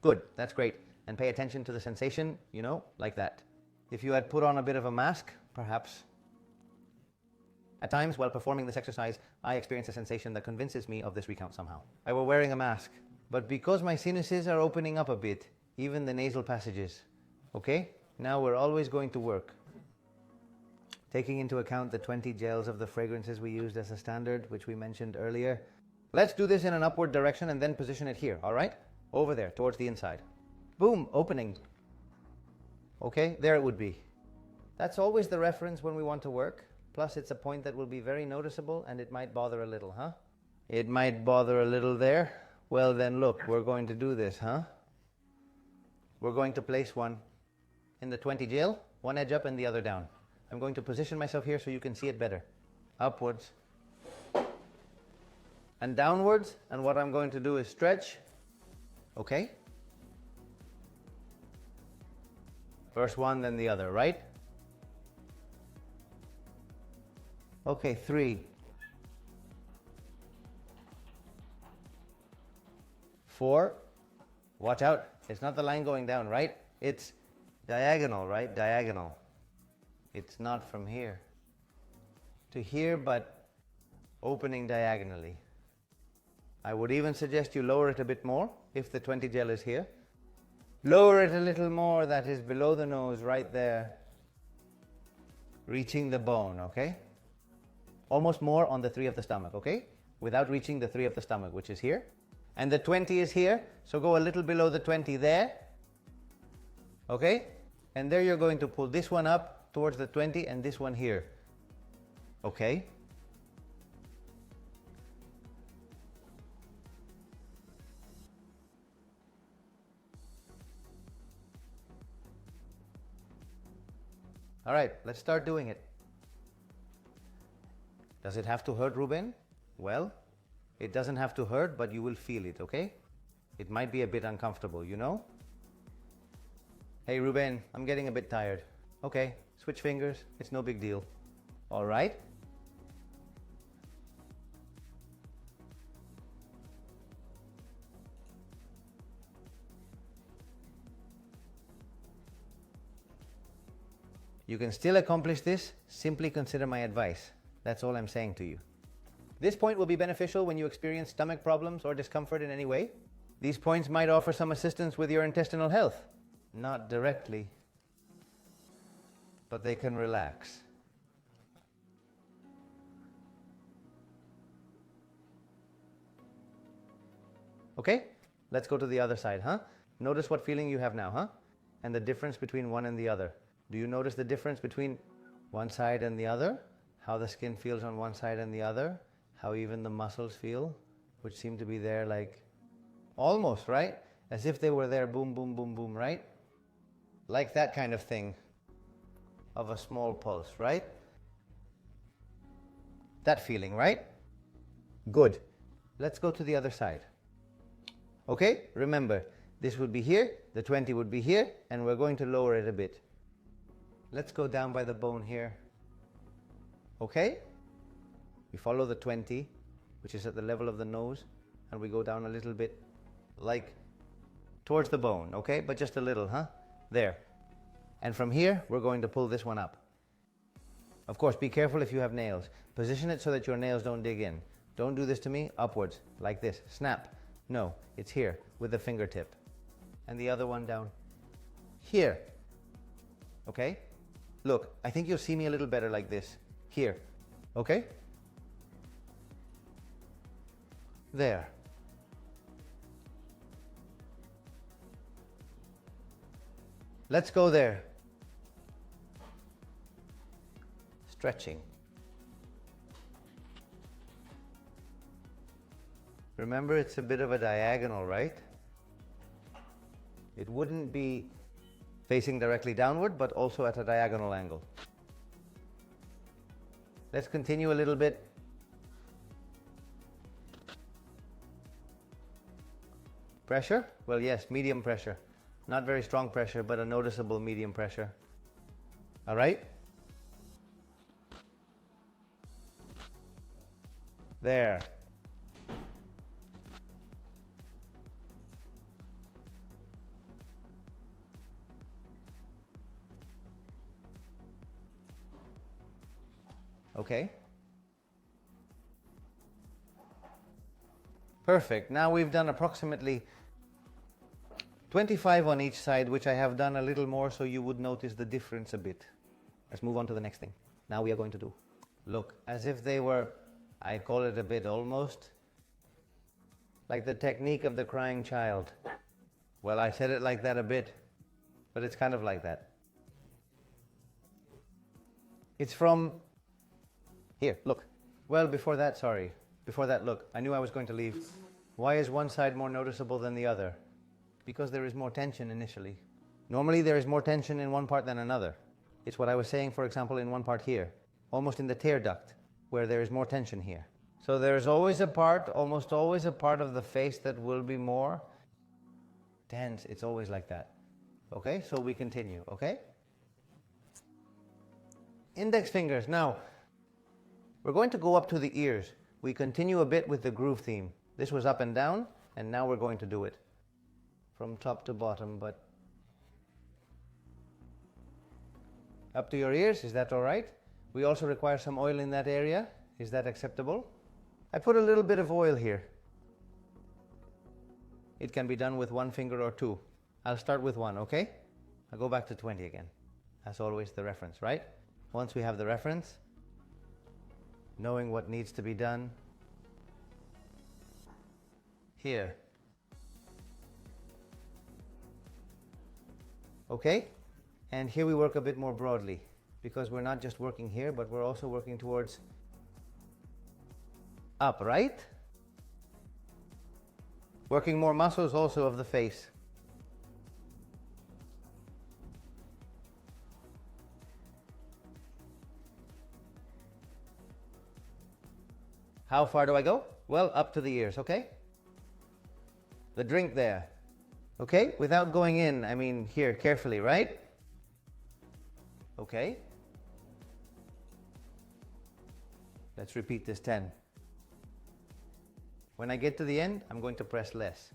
Good, that's great. And pay attention to the sensation, you know, like that. If you had put on a bit of a mask, perhaps. At times, while performing this exercise, I experience a sensation that convinces me of this recount somehow. I were wearing a mask, but because my sinuses are opening up a bit, even the nasal passages, okay? Now we're always going to work. Taking into account the 20 gels of the fragrances we used as a standard, which we mentioned earlier. Let's do this in an upward direction and then position it here, all right? Over there, towards the inside. Boom, opening. Okay, there it would be. That's always the reference when we want to work. Plus, it's a point that will be very noticeable and it might bother a little, huh? It might bother a little there. Well then, look, we're going to do this, huh? We're going to place one in the 20 gel, one edge up and the other down. I'm going to position myself here so you can see it better. Upwards and downwards, and what I'm going to do is stretch, okay? First one, then the other, right? Okay, 3, 4, watch out, it's not the line going down, right? It's diagonal, right? Diagonal. It's not from here to here, but opening diagonally. I would even suggest you lower it a bit more if the 20 gel is here. Lower it a little more, that is below the nose, right there. Reaching the bone, okay? Almost more on the 3 of the stomach, okay? Without reaching the 3 of the stomach, which is here. And the 20 is here, so go a little below the 20 there. Okay? And there you're going to pull this one up towards the 20 and this one here. Okay? All right, let's start doing it. Does it have to hurt, Ruben? Well, it doesn't have to hurt, but you will feel it, okay? It might be a bit uncomfortable, you know? Hey, Ruben, I'm getting a bit tired. Okay, switch fingers, it's no big deal. All right? You can still accomplish this, simply consider my advice. That's all I'm saying to you. This point will be beneficial when you experience stomach problems or discomfort in any way. These points might offer some assistance with your intestinal health. Not directly, but they can relax. Okay, let's go to the other side, huh? Notice what feeling you have now, huh? And the difference between one and the other. Do you notice the difference between one side and the other? How the skin feels on one side and the other? How even the muscles feel, which seem to be there like almost, right? As if they were there, boom, boom, boom, boom, right? Like that kind of thing of a small pulse, right? That feeling, right? Good. Let's go to the other side. Okay, remember, this would be here, the 20 would be here, and we're going to lower it a bit. Let's go down by the bone here. Okay? We follow the 20, which is at the level of the nose, and we go down a little bit, like towards the bone, okay? But just a little, huh? There. And from here, we're going to pull this one up. Of course, be careful if you have nails. Position it so that your nails don't dig in. Don't do this to me, upwards, like this. Snap. No, it's here, with the fingertip. And the other one down here. Okay? Look, I think you'll see me a little better like this. Here. Okay? There. Let's go there. Stretching. Remember, it's a bit of a diagonal, right? It wouldn't be facing directly downward, but also at a diagonal angle. Let's continue a little bit. Pressure? Well, yes, medium pressure. Not very strong pressure, but a noticeable medium pressure. All right? There. okay? Perfect. Now we've done approximately 25 on each side, which I have done a little more so you would notice the difference a bit. Let's move on to the next thing. Now we are going to do, look, as if they were, I call it a bit almost, like the technique of the crying child. Well, I said it like that a bit, but it's kind of like that. It's from, here, look. Well, before that, sorry. Before that, look, I knew I was going to leave. Why is one side more noticeable than the other? Because there is more tension initially. Normally there is more tension in one part than another. It's what I was saying, for example, in one part here, almost in the tear duct, where there is more tension here. So there's always a part, almost always a part of the face that will be more tense. It's always like that. Okay, so we continue, okay? Index fingers. Now, we're going to go up to the ears. We continue a bit with the groove theme. This was up and down, and now we're going to do it from top to bottom, but up to your ears. Is that all right? We also require some oil in that area. Is that acceptable? I put a little bit of oil here. It can be done with one finger or two. I'll start with one, okay? I'll go back to 20 again. That's always the reference, right? Once we have the reference, knowing what needs to be done, here. Okay? And here we work a bit more broadly, because we're not just working here, but we're also working towards up, right? Working more muscles also of the face. How far do I go? Well, up to the ears, okay? The drink there. Okay? Without going in, I mean here, carefully, right? Okay. Let's repeat this 10. When I get to the end, I'm going to press less.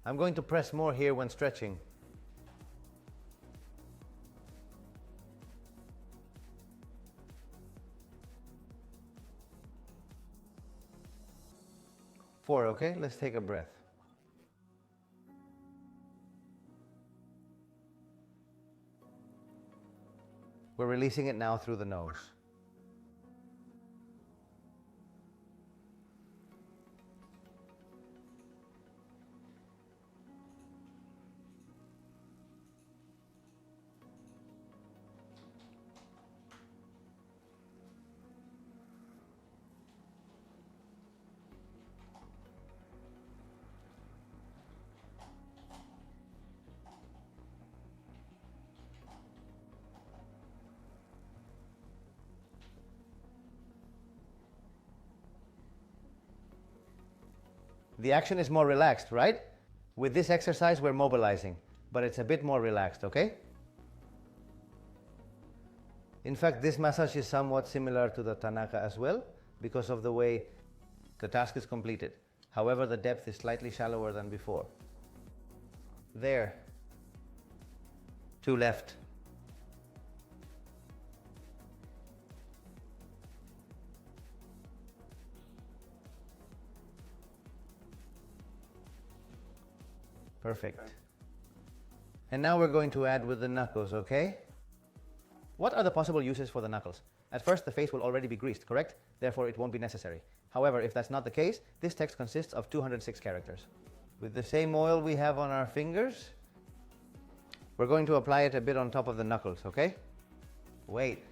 I'm going to press more here when stretching. Four, okay? Let's take a breath. We're releasing it now through the nose. The action is more relaxed, right? With this exercise, we're mobilizing, but it's a bit more relaxed, okay? In fact, this massage is somewhat similar to the Tanaka as well, because of the way the task is completed. However, the depth is slightly shallower than before. There. To left. Perfect. And now we're going to add with the knuckles, okay? What are the possible uses for the knuckles? At first, the face will already be greased, correct? Therefore, it won't be necessary. However, if that's not the case, this text consists of 206 characters. With the same oil we have on our fingers, we're going to apply it a bit on top of the knuckles, okay? Wait.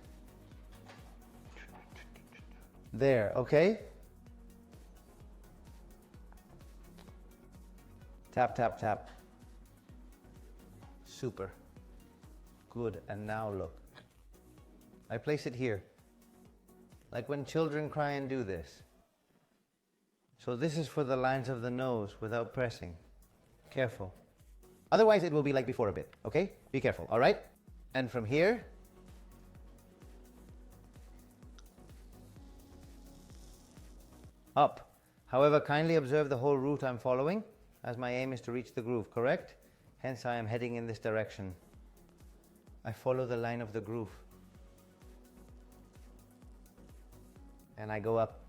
There, okay? Tap, tap, tap. Super. Good. And now look. I place it here. Like when children cry and do this. So this is for the lines of the nose without pressing. Careful. Otherwise it will be like before a bit, okay? Be careful, all right? And from here, up. However, kindly observe the whole route I'm following, as my aim is to reach the groove, correct? Hence I am heading in this direction. I follow the line of the groove. and I go up.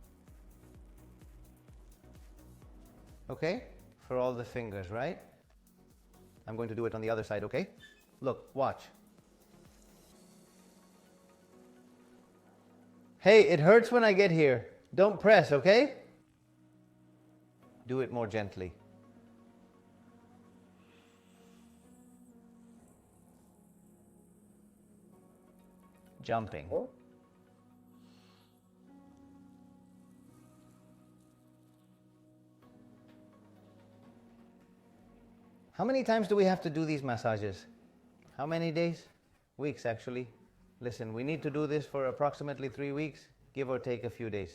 Okay? For all the fingers, right? I'm going to do it on the other side, okay? Look, watch. Hey, it hurts when I get here. Don't press, okay? Do it more gently. Jumping. How many times do we have to do these massages? How many days? Weeks, actually. Listen, we need to do this for approximately 3 weeks, give or take a few days.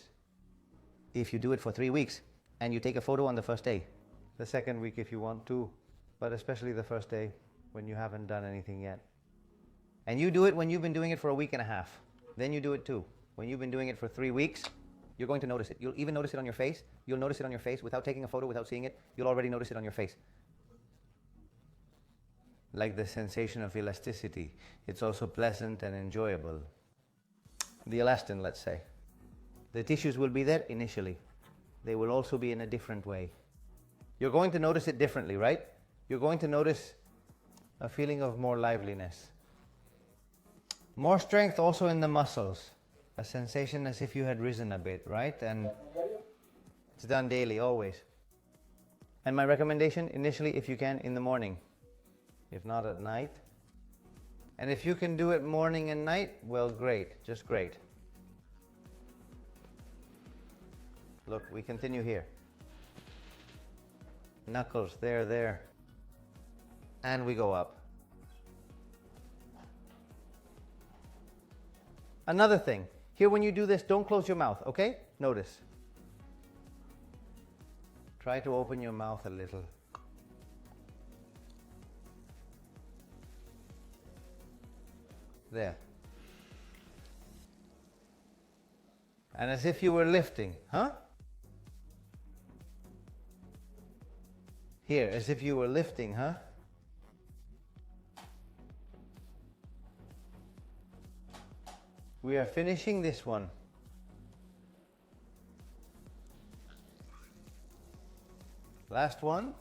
If you do it for 3 weeks and you take a photo on the first day, the second week if you want to, but especially the first day when you haven't done anything yet. And you do it when you've been doing it for a week and a half. Then you do it too. When you've been doing it for 3 weeks, you're going to notice it. You'll even notice it on your face. You'll notice it on your face without taking a photo, without seeing it. You'll already notice it on your face. Like the sensation of elasticity. It's also pleasant and enjoyable. The elastin, let's say. The tissues will be there initially. They will also be in a different way. You're going to notice it differently, right? You're going to notice a feeling of more liveliness. More strength also in the muscles. A sensation as if you had risen a bit, right? And it's done daily, always. And my recommendation, initially, if you can, in the morning. If not at night. And if you can do it morning and night, well, great, just great. Look, we continue here. Knuckles, there. And we go up. Another thing, here when you do this, don't close your mouth, okay? Notice. Try to open your mouth a little. There. And as if you were lifting, huh? Here, as if you were lifting, huh? We are finishing this one. Last one.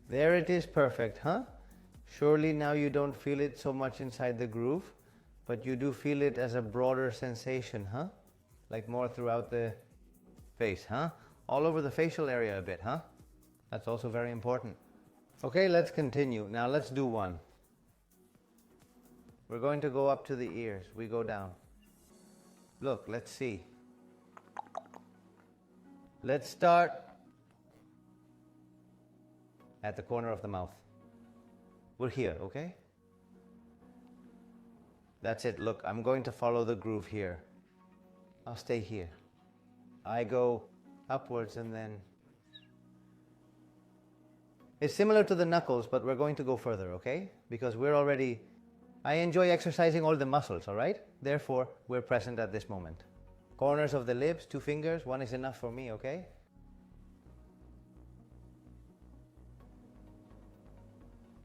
There it is, perfect, huh? Surely now you don't feel it so much inside the groove, but you do feel it as a broader sensation, huh? Like more throughout the face, huh? All over the facial area a bit, huh? That's also very important. Okay, let's continue. Now let's do one. We're going to go up to the ears. We go down. Look, let's see. Let's start at the corner of the mouth. We're here, okay? That's it. Look, I'm going to follow the groove here. I'll stay here. I go upwards and then... It's similar to the knuckles, but we're going to go further, okay? Because we're already... I enjoy exercising all the muscles, all right? Therefore, we're present at this moment. Corners of the lips, 2 fingers, 1 is enough for me, okay?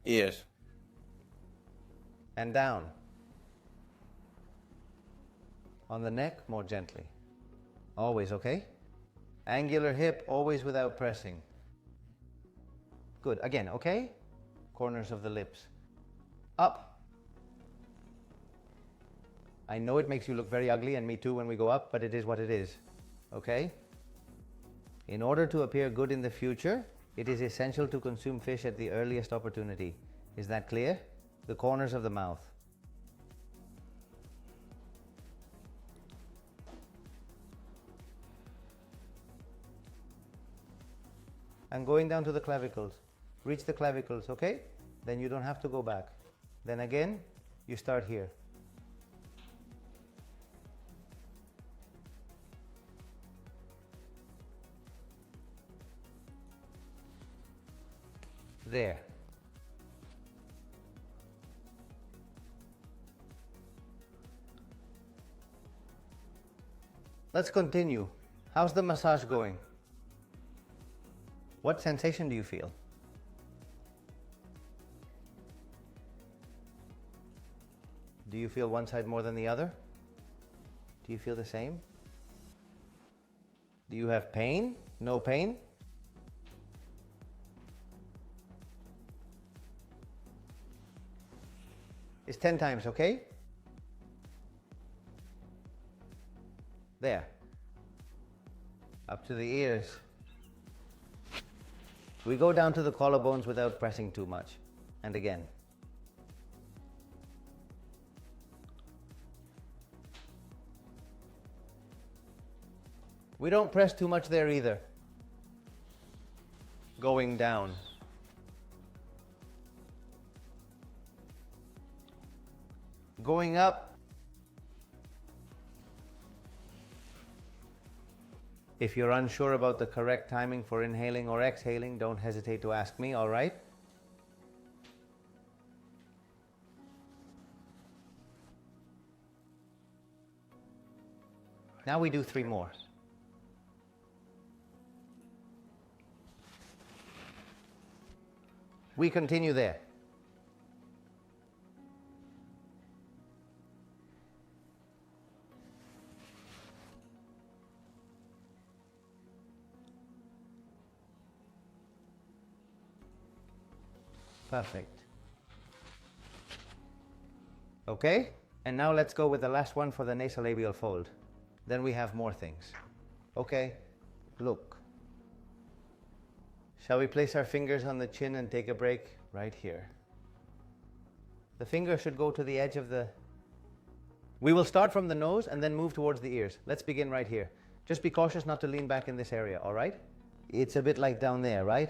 Ears. And down. On the neck, more gently. Always, okay? Angular hip, always without pressing. Good. Again, okay? Corners of the lips. Up. I know it makes you look very ugly, and me too when we go up, but it is what it is. Okay? In order to appear good in the future, it is essential to consume fish at the earliest opportunity. Is that clear? The corners of the mouth. And going down to the clavicles. Reach the clavicles, okay? Then you don't have to go back. Then again, you start here. There. Let's continue. How's the massage going? What sensation do you feel? Do you feel one side more than the other? Do you feel the same? Do you have pain? No pain? It's 10 times, okay? There. Up to the ears. We go down to the collarbones without pressing too much. And again. We don't press too much there either. Going down. Going up. If you're unsure about the correct timing for inhaling or exhaling, don't hesitate to ask me, all right? Now we do 3 more. We continue there. Perfect. Okay, and now let's go with the last one for the nasolabial fold. Then we have more things. Okay, look. Shall we place our fingers on the chin and take a break right here? The finger should go to the edge of the... We will start from the nose and then move towards the ears. Let's begin right here. Just be cautious not to lean back in this area, all right? It's a bit like down there, right?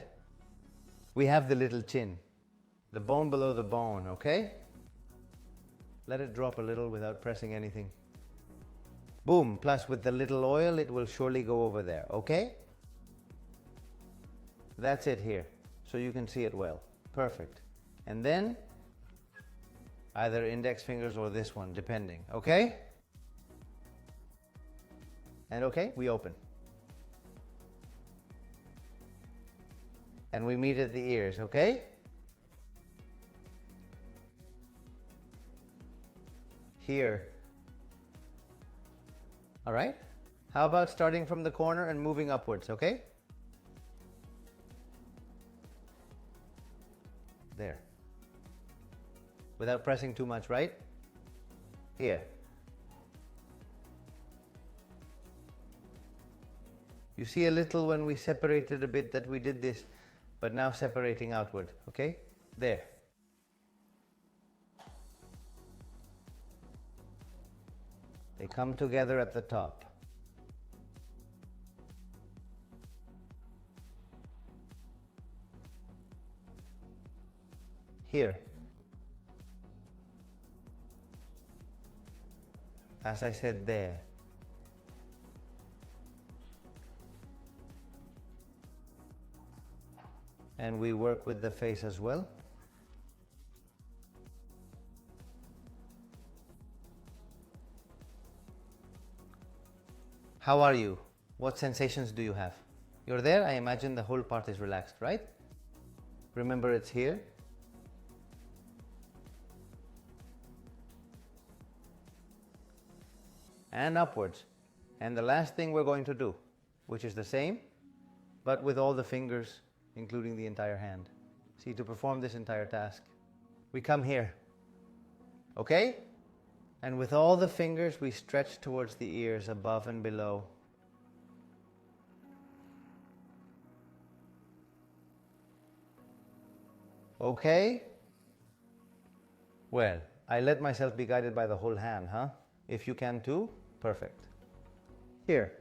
We have the little chin. The bone below the bone, okay? Let it drop a little without pressing anything. Boom, plus with the little oil, it will surely go over there, okay? That's it here, so you can see it well. Perfect. And then, either index fingers or this one, depending, okay? And okay, we open. And we meet at the ears, okay? Here. All right? How about starting from the corner and moving upwards, okay? There. Without pressing too much, right? Here. You see a little when we separated a bit that we did this, but now separating outward, okay? There. They come together at the top. Here. As I said, there. And we work with the face as well. How are you? What sensations do you have? You're there? I imagine the whole part is relaxed, right? Remember, it's here. And upwards. And the last thing we're going to do, which is the same, but with all the fingers, including the entire hand. See, to perform this entire task, we come here. Okay? And with all the fingers, we stretch towards the ears, above and below. Okay? Well, I let myself be guided by the whole hand, huh? If you can too, perfect. Here.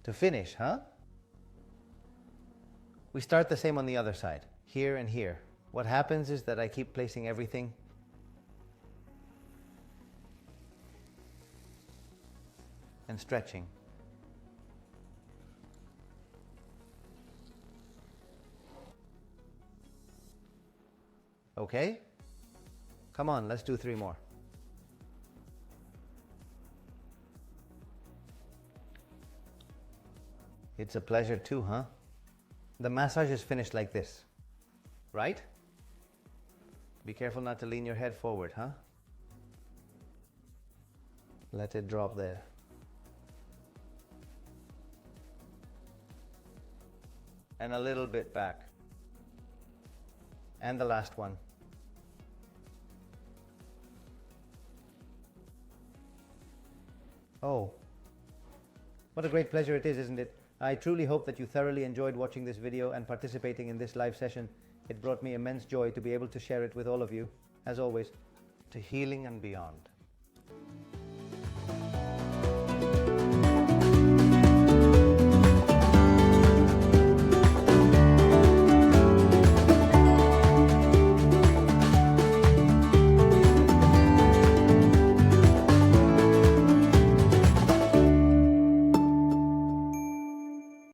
To finish, huh? We start the same on the other side, here and here. What happens is that I keep placing everything and stretching. Okay? Come on, let's do 3 more. It's a pleasure too, huh? The massage is finished like this, right? Be careful not to lean your head forward, huh? Let it drop there. And a little bit back. And the last one. Oh, what a great pleasure it is, isn't it? I truly hope that you thoroughly enjoyed watching this video and participating in this live session. It brought me immense joy to be able to share it with all of you. As always, to healing and beyond.